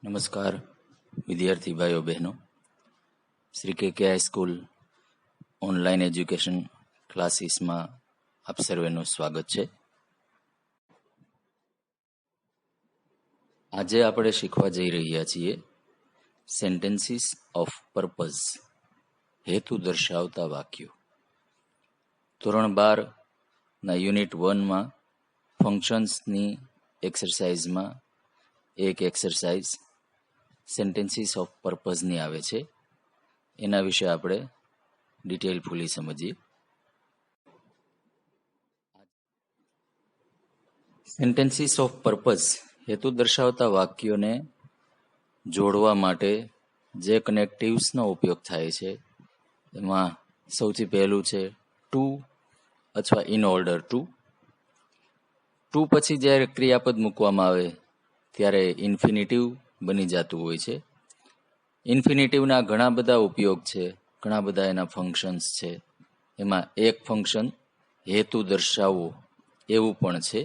નમસ્કાર વિદ્યાર્થી ભાઈઓ બહેનો, શ્રી કે હાઈસ્કૂલ ઓનલાઈન એજ્યુકેશન ક્લાસીસમાં આપ સર્વેનું સ્વાગત છે. આજે આપણે શીખવા જઈ રહ્યા છીએ સેન્ટેન્સીસ ઓફ પર્પઝ, હેતુ દર્શાવતા વાક્યો. ધોરણ 12ના યુનિટ 1માં ફંક્શન્સની એક્સરસાઇઝમાં એક એક્સરસાઇઝ સેન્ટેન્સીસ ઓફ પર્પઝની આવે છે. એના વિશે આપણે ડિટેલફુલી સમજીએ. સેન્ટેન્સીસ ઓફ પર્પઝ, હેતુ દર્શાવતા વાક્યોને જોડવા માટે જે કનેક્ટિવ્સનો ઉપયોગ થાય છે એમાં સૌથી પહેલું છે ટુ અથવા ઇન ઓર્ડર ટુ. ટુ પછી જ્યારે ક્રિયાપદ મૂકવામાં આવે ત્યારે ઇન્ફિનિટિવ બની જતું હોય છે. ઇન્ફિનિટિવના ઘણા બધા ઉપયોગ છે, ઘણા બધા એના ફંક્શન્સ છે. એમાં એક ફંક્શન હેતુ દર્શાવવો એવું પણ છે.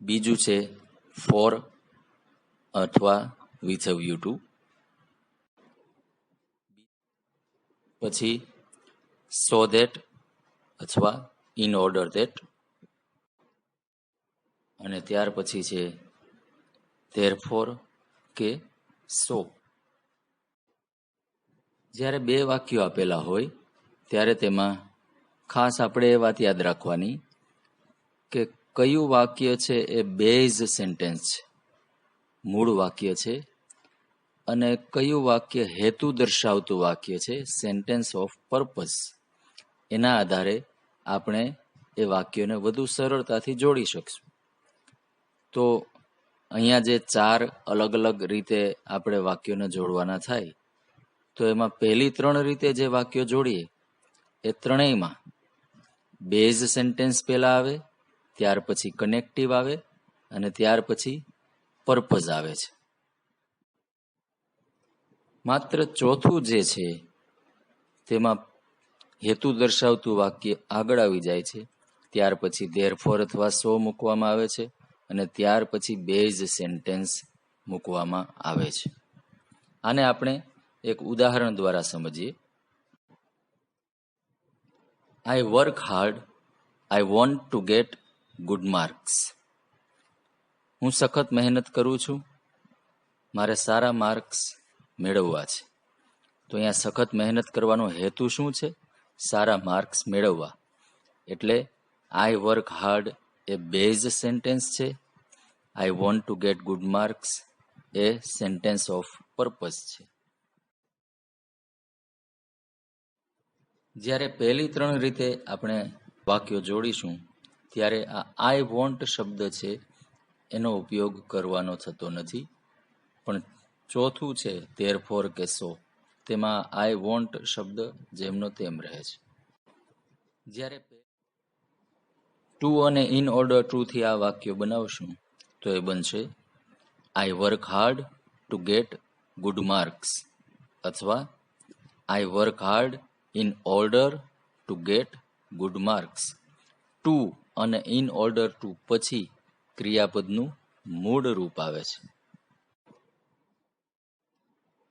બીજું છે ફોર અથવા વિથ અ વ્યૂ ટુ. પછી સો ધેટ અથવા ઇન ઓર્ડર ધેટ. અને ત્યાર પછી છે ધેરફોર કે સો. જ્યારે બે વાક્યો આપેલા હોય ત્યારે તેમાં ખાસ આપણે એ વાત યાદ રાખવાની કે કયું વાક્ય છે એ બેઝ સેન્ટેન્સ છે, મૂળ વાક્ય છે, અને કયું વાક્ય હેતુ દર્શાવતું વાક્ય છે, સેન્ટેન્સ ઓફ પર્પઝ. એના આધારે આપણે એ વાક્યોને વધુ સરળતાથી જોડી શકશું. તો અહીંયા જે 4 અલગ અલગ રીતે આપણે વાક્યોને જોડવાના થાય, તો એમાં પહેલી 3 રીતે જે વાક્યો જોડીએ એ ત્રણેયમાં બેઝ સેન્ટેન્સ પહેલા આવે, ત્યાર પછી કનેક્ટિવ આવે અને ત્યાર પછી પર્પઝ આવે છે. માત્ર ચોથું જે છે તેમાં હેતુ દર્શાવતું વાક્ય આગળ આવી જાય છે. ત્યાર પછી ધેરફોર અથવા સો મૂકવામાં આવે છે અને ત્યાર પછી બેઝ સેન્ટેન્સ મૂકવામાં આવે છે. આને આપણે એક ઉદાહરણ દ્વારા સમજીએ. આઈ work hard, I want to get good marks. હું સખત મહેનત કરું છું, મારે સારા માર્ક્સ મેળવવા છે. તો અહીંયા સખત મહેનત કરવાનો હેતુ શું છે? સારા માર્ક્સ મેળવવા. એટલે આઈ વર્ક હાર્ડ એ બેઝ સેન્ટેન્સ છે, I want to get good marks એ સેન્ટેન્સ ઓફ પર્પઝ છે. જ્યારે પહેલી 3 રીતે આપણે વાક્યો જોડીશું ત્યારે આ આઈ વોન્ટ શબ્દ છે એનો ઉપયોગ કરવાનો થતો નથી, પણ ચોથું છે ધેરફોર કે સો, તેમાં આઈ વોન્ટ શબ્દ જેમનો તેમ રહે છે. જ્યારે ટુ અને ઇન ઓર્ડર ટુ થી આ વાક્યો બનાવશું તો એ બનશે I work hard to get good marks અથવા I work hard in order to get good marks. To અને ઇન ઓર્ડર ટુ પછી ક્રિયાપદનું મૂળ રૂપ આવે છે.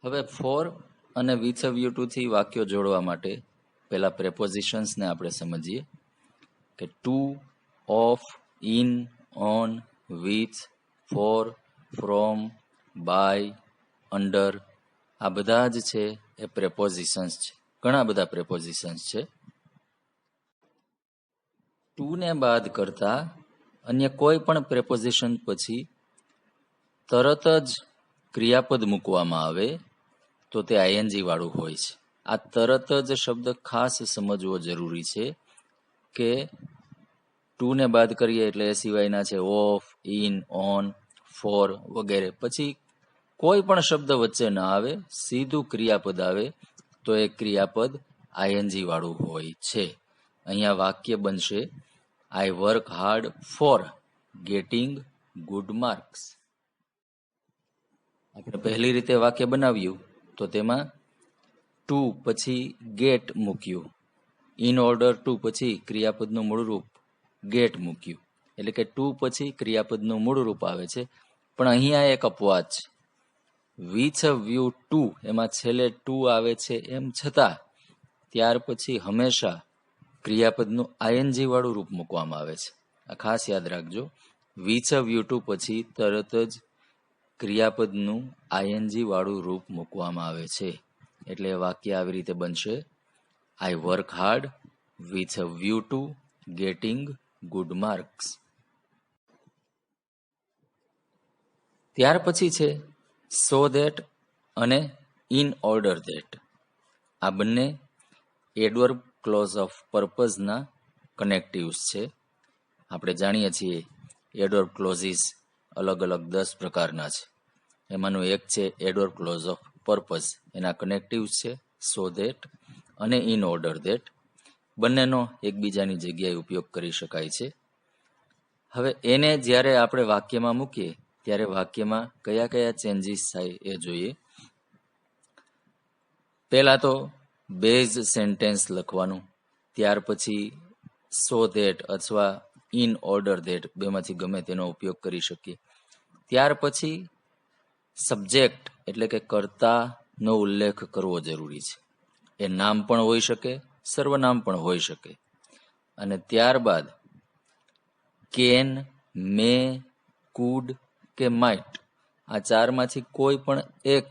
હવે ફોર અને વિથ અ વ્યૂ ટુ થી વાક્યો જોડવા માટે પહેલા પ્રેપોઝિશન્સને આપણે સમજીએ કે to, of, in, on, with, for, from, by, under. આ બધા જ છે એ પ્રેપોઝિશન્સ છે. ઘણા બધા પ્રેપોઝિશન્સ છે. ટુ ને બાદ કરતા અન્ય કોઈ પણ પ્રેપોઝિશન પછી તરત જ ક્રિયાપદ મૂકવામાં આવે તો તે આઈએનજી વાળું હોય છે. આ તરત જ શબ્દ ખાસ સમજવો જરૂરી છે કે ટુ ને બાદ કરીએ એટલે એ સિવાયના છે ઓફ, ઇન, ઓન, ફોર વગેરે. પછી કોઈ પણ શબ્દ વચ્ચે ના આવે, સીધું ક્રિયાપદ આવે તો એ ક્રિયાપદ આઈએનજી વાળું હોય છે. અહીંયા વાક્ય બનશે I work hard for getting good marks. આપણે પહેલી રીતે વાક્ય બનાવ્યું તો તેમાં ટુ પછી ગેટ મૂક્યું, ઇન ઓર્ડર ટુ પછી ક્રિયાપદનું મૂળરૂપ ગેટ મૂક્યું. એટલે કે ટુ પછી ક્રિયાપદનું મૂળ રૂપ આવે છે. પણ અહીંયા એક અપવાદ છે. વિથ અ વ્યૂ ટુ એમાં છેલ્લે ટુ આવે છે, એમ છતાં ત્યાર પછી હંમેશા ક્રિયાપદનું આઈએનજી વાળું રૂપ મૂકવામાં આવે છે. આ ખાસ યાદ રાખજો. વિથ અ વ્યૂ ટુ પછી તરત જ ક્રિયાપદનું આઈએનજી વાળું રૂપ મૂકવામાં આવે છે. એટલે વાક્ય આવી રીતે બનશે: I work hard with a view to getting good marks. ત્યાર પછી છે સો ધેટ અને ઇન ઓર્ડર ધેટ. આ બંને એડવર્બ ક્લોઝ ઓફ પર્પઝના કનેક્ટિવ્સ છે. આપણે જાણીએ છીએ એડવર્બ ક્લોઝિસ અલગ અલગ 10 પ્રકારના છે. એમાંનું એક છે એડવર્બ ક્લોઝ ઓફ પર્પઝ. એના કનેક્ટિવ્સ છે સો ધેટ અને ઇન ઓર્ડર ધેટ. બંનેનો એકબીજાની જગ્યાએ ઉપયોગ કરી શકાય છે. હવે એને જ્યારે આપણે વાક્યમાં મૂકીએ ત્યારે વાક્યમાં કયા કયા ચેન્જીસ થાય એ જોઈએ. પહેલા તો બેઝ સેન્ટેન્સ લખવાનું, ત્યાર પછી સો ધેટ અથવા ઇન ઓર્ડર ધેટ બેમાંથી ગમે તેનો ઉપયોગ કરી શકીએ. ત્યાર પછી સબ્જેક્ટ એટલે કે કર્તાનો ઉલ્લેખ કરવો જરૂરી છે. એ નામ પણ હોઈ શકે, સર્વનામ પણ હોઈ શકે. અને ત્યારબાદ કેન, મે, કુડ કે માઇટ આ ચારમાંથી કોઈ પણ એક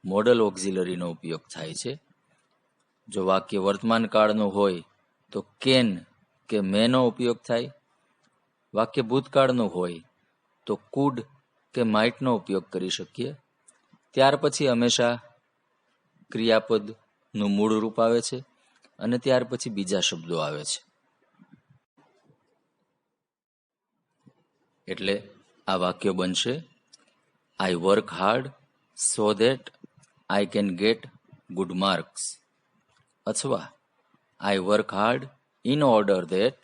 મોડલ ઓક્ઝિલરીનો ઉપયોગ થાય છે. જો વાક્ય વર્તમાન કાળનું હોય તો કેન કે મેનો ઉપયોગ થાય. વાક્ય ભૂતકાળનું હોય તો કુડ કે માઇટનો ઉપયોગ કરી શકીએ. ત્યાર પછી હંમેશા ક્રિયાપદનું મૂળ રૂપ આવે છે અને ત્યાર પછી બીજા શબ્દો આવે છે. એટલે આ વાક્ય બનશે: I work hard so that I can get good marks, અથવા I work hard in order that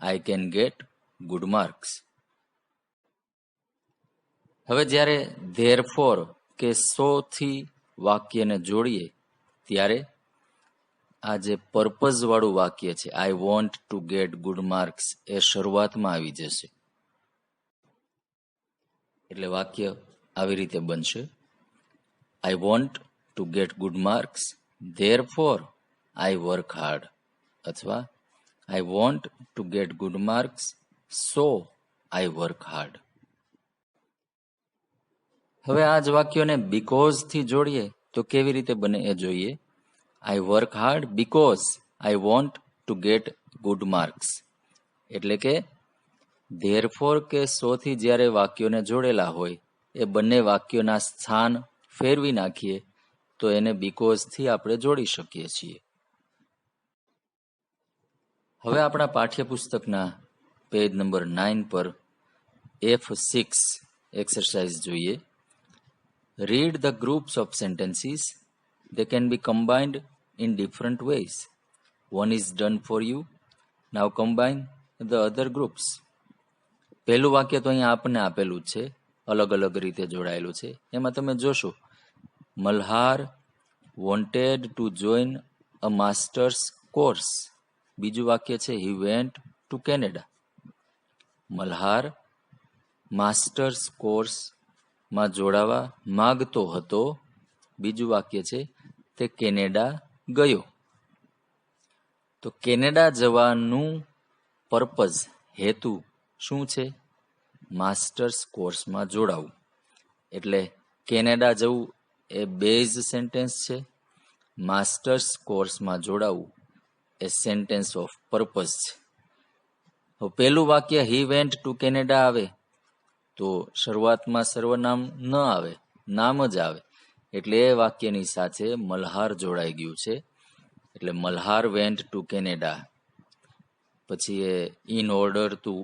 I can get good marks. હવે જ્યારે ધેરફોર કે સો થી વાક્યને જોડીએ ત્યારે આ જે પર્પઝ વાળું વાક્ય છે I want to get good marks એ શરૂઆતમાં આવી જશે. એટલે વાક્ય આવી રીતે બનશે: I want to get good marks therefore I work hard, અથવા I want to get good marks so I work hard. હવે આ જ વાક્યોને બીકોઝ થી જોડીએ તો કેવી રીતે બને એ જોઈએ. આઈ work hard because I want to get good marks. એટલે કે ધેરફોર કે સો થી જ્યારે વાક્યોને જોડેલા હોય એ બંને વાક્યોના સ્થાન ફેરવી નાખીએ તો એને બીકોઝ થી આપણે જોડી શકીએ છીએ. હવે આપણા પાઠ્યપુસ્તકના પેજ નંબર 9 પર F6 એક્સરસાઇઝ જોઈએ. Read the groups of sentences. They can be combined in different ways. One is done for you. Now combine the other groups. પહેલું વાક્ય તો અહીંયા આપણને આપેલું જ છે, અલગ અલગ રીતે જોડાયેલું છે. એમાં તમે જોશો Malhar wanted to join a masters course. બીજું વાક્ય છે he went to Canada. Malhar masters કોર્સમાં જોડાવા માગતો હતો. બીજું વાક્ય છે તે કેનેડા ગયો. તો કેનેડા જવાનું પર્પઝ, હેતુ શું છે? માસ્ટર્સ કોર્સમાં જોડાવું. એટલે કેનેડા જવું એ બેઝ સેન્ટેન્સ છે. માસ્ટર્સ કોર્સમાં જોડાવું એ સેન્ટેન્સ ઓફ પર્પઝ છે. હવે પહેલું વાક્ય હી વેન્ટ ટુ કેનેડા આવે તો શરૂઆતમાં સર્વનામ ન આવે, નામ જ આવે. એટલે એ વાક્યની સાથે મલ્હાર જોડાઈ ગયું છે. એટલે મલ્હાર વેન્ટ ટુ કેનેડા. પછી એ ઇન ઓર્ડર ટુ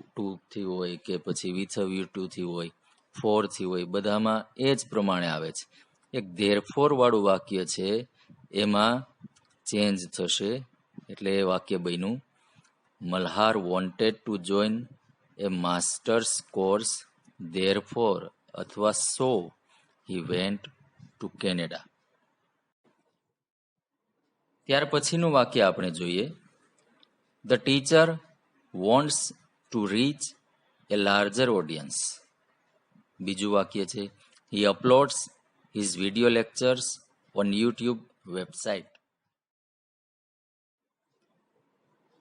થી હોય કે પછી વિથ અ વ્યૂ ટુ થી હોય, ફોર થી હોય, બધામાં એ જ પ્રમાણે આવે છે. એક ધેરફોર વાળું વાક્ય છે એમાં ચેન્જ થશે. એટલે એ વાક્ય બન્યું Malhar wanted to join A masters course therefore અથવા સો હી વેન્ટ ટુ કેનેડા. ત્યાર પછીનું વાક્ય આપણે જોઈએ. The teacher wants to reach a larger audience. બીજું વાક્ય છે, he uploads his video lectures on YouTube website.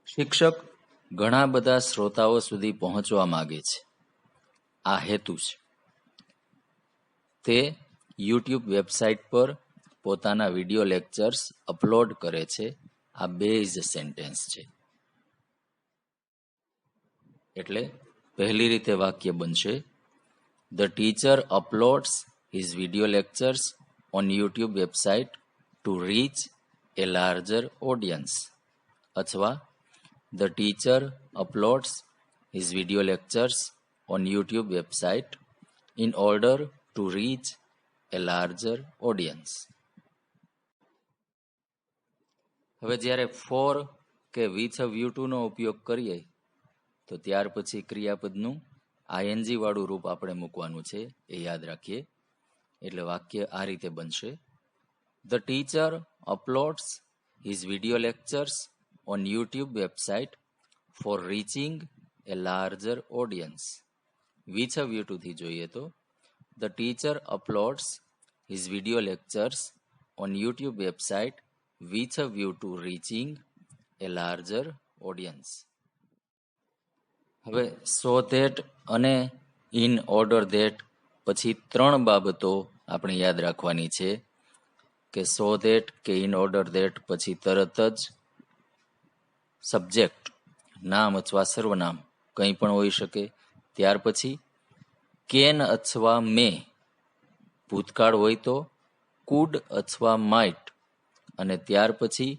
શિક્ષક ઘણા બધા શ્રોતાઓ સુધી પહોંચવા માંગે છે, આ હેતુ છે. તે યુટ્યુબ વેબસાઇટ પર પોતાના વિડીયો લેક્ચર્સ અપલોડ કરે છે, આ બેઝ સેન્ટેન્સ છે. એટલે પહેલી રીતે વાક્ય બનશે, the teacher uploads his video lectures on YouTube website to reach a larger audience, અથવા the teacher uploads his video lectures on YouTube website in order to reach a larger audience. હવે જ્યારે for કે with a view to નો ઉપયોગ કરીએ તો ત્યાર પછી ક્રિયાપદનું આઈએનજી વાળું રૂપ આપણે મૂકવાનું છે, એ યાદ રાખીએ. એટલે વાક્ય આ રીતે બનશે, the teacher uploads his video lectures on YouTube website for reaching a larger audience. With a view to થી જોઈએ તો, the teacher uploads his video lectures on YouTube website with a view to reaching a larger audience. હવે so that અને in order that પછી ત્રણ બાબતો આપણે યાદ રાખવાની છે કે so that કે in order that પછી તરત જ સબ્જેક્ટ, નામ અથવા સર્વનામ કંઈ પણ હોઈ શકે. ત્યાર પછી કેન અથવા મે, ભૂતકાળ હોય તો કુડ અથવા માઇટ, અને ત્યાર પછી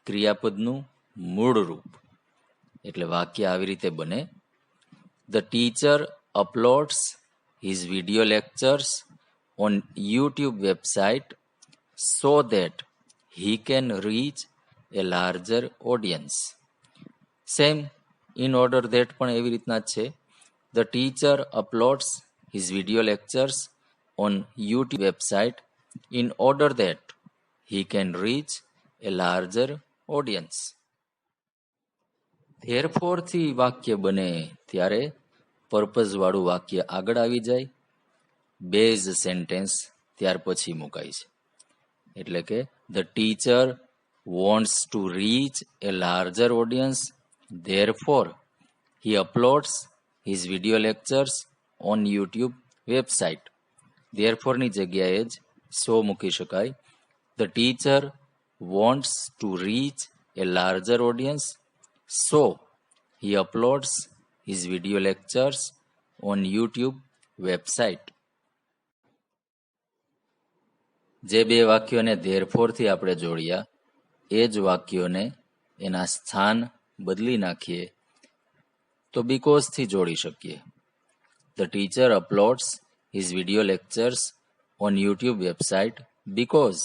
ક્રિયાપદનું મૂળ રૂપ. એટલે વાક્ય આવી રીતે બને, the teacher uploads his video lectures on YouTube website so that he can reach a larger audience. Same in order that પણ એવી રીતના જ છે, the teacher uploads his video lectures on YouTube website in order that he can reach a larger audience. therefore થી વાક્ય બને ત્યારે purpose વાળું વાક્ય આગળ આવી જાય, બેઝ સેન્ટેન્સ ત્યાર પછી મુકાય છે. એટલે કે the teacher wants to reach a larger audience, therefore he uploads his video lectures on YouTube website. therefore ની જગ્યાએ જ so મૂકી શકાય. The teacher wants to reach a larger audience, so he uploads his video lectures on YouTube website. જે બે વાક્યોને therefore થી આપણે જોડ્યા, એ જ વાક્યોને એના સ્થાન બદલી નાખીએ તો because થી જોડી શકીએ. The teacher uploads his video lectures on YouTube website because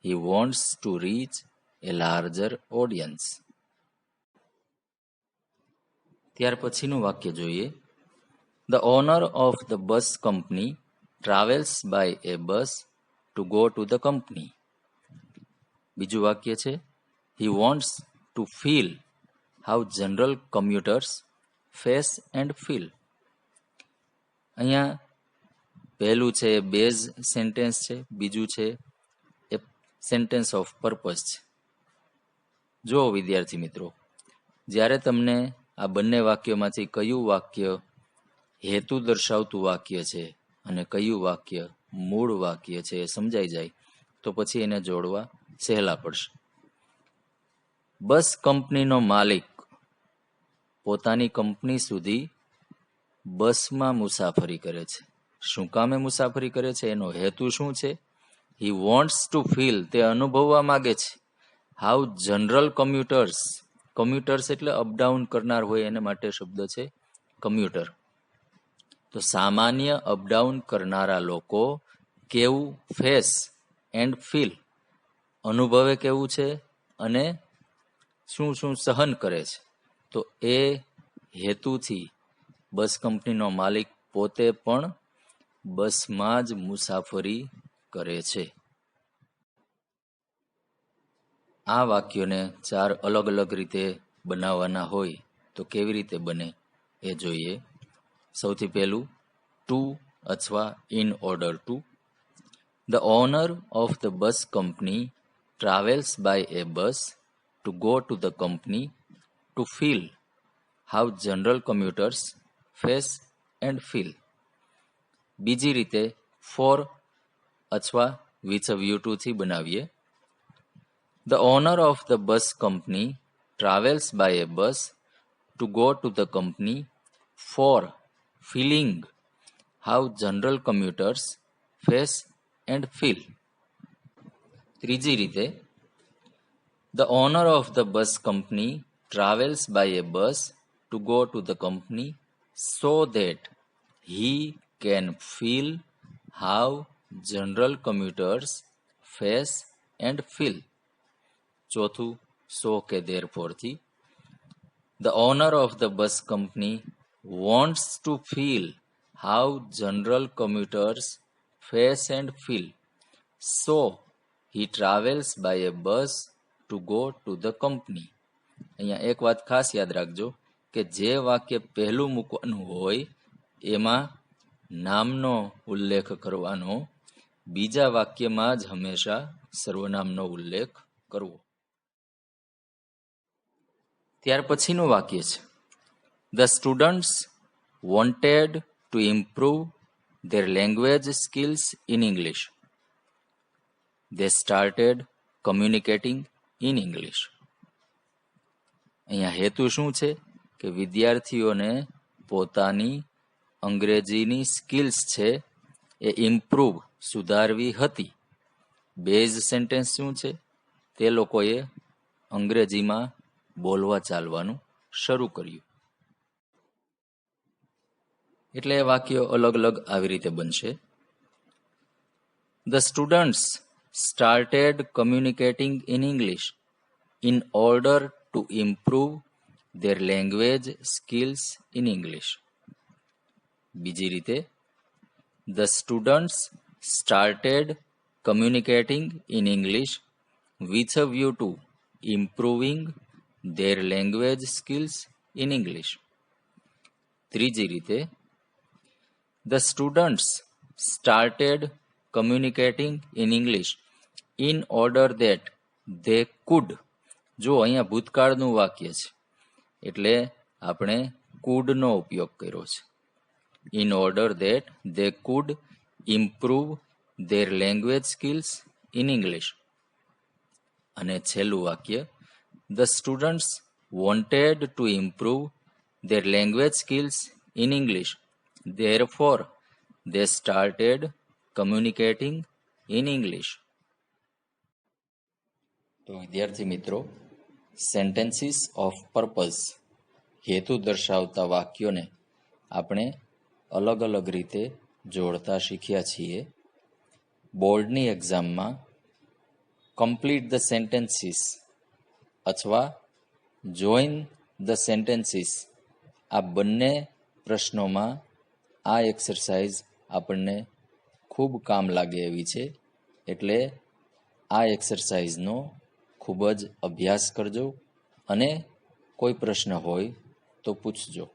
he wants to reach a larger audience. ત્યાર પછીનું વાક્ય જોઈએ, the owner of the bus company travels by a bus to go to the company. બીજું વાક્ય છે, he wants to feel how general commuters face and feel. અહીંયા પહેલું છે બેઝ સેન્ટેન્સ છે, બીજું છે સેન્ટેન્સ ઓફ પર્પઝ છે. જો વિદ્યાર્થી મિત્રો, જ્યારે તમને આ બંને વાક્યોમાંથી કયું વાક્ય હેતુ દર્શાવતું વાક્ય છે અને કયું વાક્ય મૂળ વાક્ય છે એ સમજાઈ જાય તો પછી એને જોડવા સહેલા પડશે. બસ કંપનીનો માલિક પોતાની કંપની સુધી બસમાં મુસાફરી કરે છે. શું કામે મુસાફરી કરે છે, એનો હેતુ શું છે? he wants to feel, તે અનુભવવા માંગે છે, how general commuters, commuters એટલે અપડાઉન કરનાર હોય એને માટે શબ્દ છે કમ્યુટર. તો સામાન્ય અપડાઉન કરનારા લોકો કેવું ફેસ એન્ડ ફીલ, અનુભવે કેવું છે અને શું શું સહન કરે છે. તો એ હેતુથી બસ કંપનીનો માલિક પોતે પણ બસમાં જ મુસાફરી કરે છે. આ વાક્યોને ચાર અલગ અલગ રીતે બનાવવાના હોય તો કેવી રીતે બને એ જોઈએ. સૌથી પહેલું ટુ અથવા in order two. The owner of the bus company travels by a bus to go to the company to feel how general commuters face and feel. બીજી રીતે for અથવા with a view to થી બનાવીએ. The owner of the bus company travels by a bus to go to the company for feeling how general commuters face and feel. ત્રીજી રીતે The owner of the bus company travels by a bus to go to the company so that he can feel how general commuters face and feel. ચોથું so કે therefore થી The owner of the bus company wants to feel how general commuters face and feel. So he travels by a bus to go to the company. અહીંયા એક વાત ખાસ યાદ રાખજો કે જે વાક્ય પહેલું મૂકવાનું હોય એમાં નામનો ઉલ્લેખ કરવાનો, બીજા વાક્યમાં જ હંમેશા સર્વનામનો ઉલ્લેખ કરવો. ત્યાર પછીનું વાક્ય છે The students wanted to improve their language skills in English. They started communicating in English. અહીંયા હેતુ શું છે કે વિદ્યાર્થીઓને પોતાની અંગ્રેજીની સ્કિલ્સ છે એ ઇમ્પ્રૂવ સુધારવી હતી. બેઝ સેન્ટેન્સ શું છે? તે લોકોએ અંગ્રેજીમાં બોલવા ચાલવાનું શરૂ કર્યું. એટલે એ વાક્યો અલગ અલગ આવી રીતે બનશે. The students started communicating in English in order to improve their language skills in English. બીજી રીતે The students started communicating in English with a view to improving their language skills in English. ત્રીજી રીતે The students started communicating in English in order that they could. જો અહીંયા ભૂતકાળનું વાક્ય છે એટલે આપણે could નો ઉપયોગ કર્યો છે. In order that they could improve their language skills in English. અને છેલ્લું વાક્ય The students wanted to improve their language skills in English. Therefore, they started communicating in English. તો વિદ્યાર્થી મિત્રો, સેન્ટેન્સીસ ઓફ પર્પઝ હેતુ દર્શાવતા વાક્યોને આપણે અલગ અલગ રીતે જોડતા શીખ્યા છીએ. બોર્ડની એક્ઝામમાં કમ્પ્લીટ ધ સેન્ટેન્સીસ અથવા જોઈન ધ સેન્ટેન્સીસ આ બંને પ્રશ્નોમાં આ એક્સરસાઇઝ આપણને ખૂબ કામ લાગે એવી છે. એટલે આ એક્સરસાઇઝનો ખૂબ જ અભ્યાસ કરજો અને કોઈ પ્રશ્ન હોય તો પૂછજો.